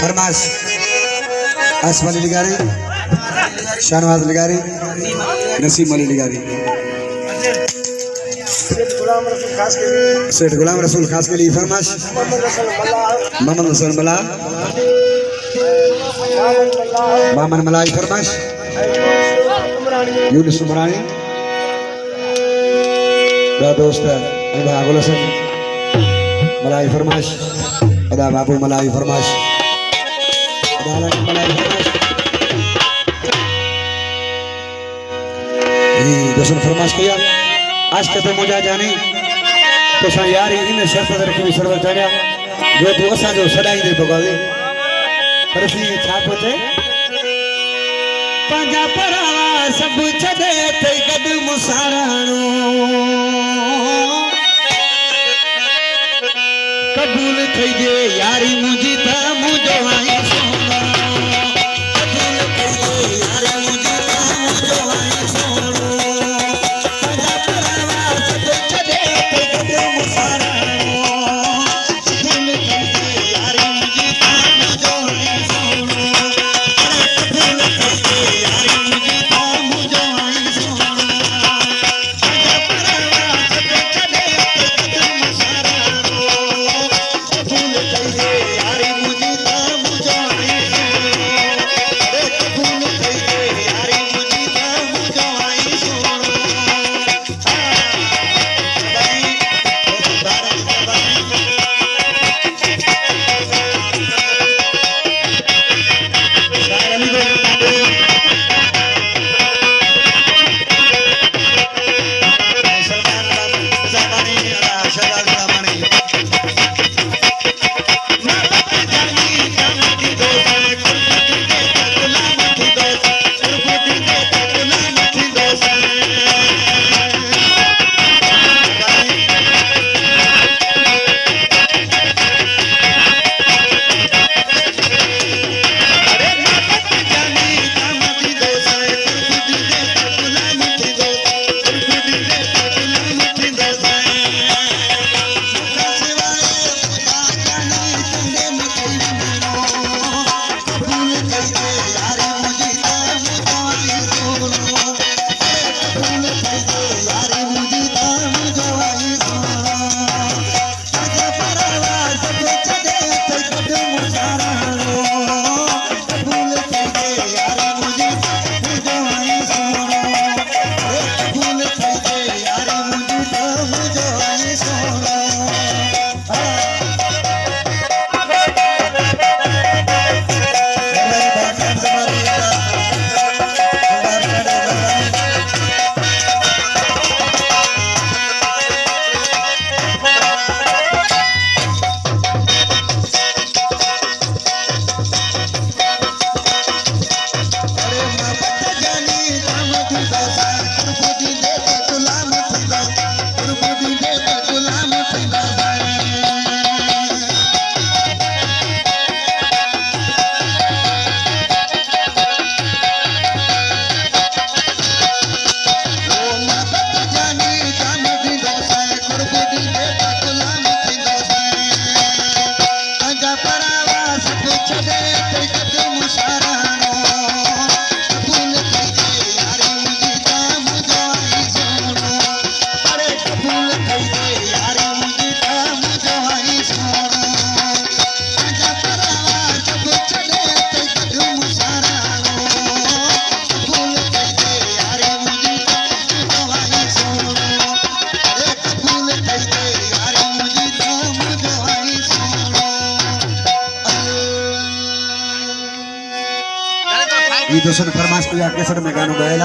फरमाश आसफ अली लिगारी, शाहनवाज लिगारी, नसीम अली लिगारी। सेठ गुलाम रसूल खास के लिए फरमाश मोहम्मद हसन मला, मामन मलाई फरमाश यूनुस उमरानी, दोस्त अल्लाह अबुल हसन मलाई फरमाश, अदा बाबू मलाई फरमाश, अदालत मलाई फरमाश। ये जसन फरमाश किया आज के तो मुझा जाने तो सा यार इन शर्त रखी सर्वर जाने जो तू असा जो सदाई दे भगवान पर सी छा पहुंचे पंजा परावा सब छदे ते गद मुसाराणो कबूल थई जे यारी मुजी ता मुजो आई सोना, कबूल थई जे यारी मुजी ता मुजो आई सोना, पंजा परावा सब छदे ते गद मुसाराणो कबूल थई जे यारी मुजी ता मुजो आई सोना, कबूल थई जे यारी मुजी ता मुजो आई सोना, पंजा परावा सब छदे ते गद मुसाराणो कबूल थई जे यारी मुजी ता मुजो आई सोना, कबूल थई जे यारी मुजी ता मुजो आई सोना। ये दोस्तों फरमाश को आके सर में गाना गाया।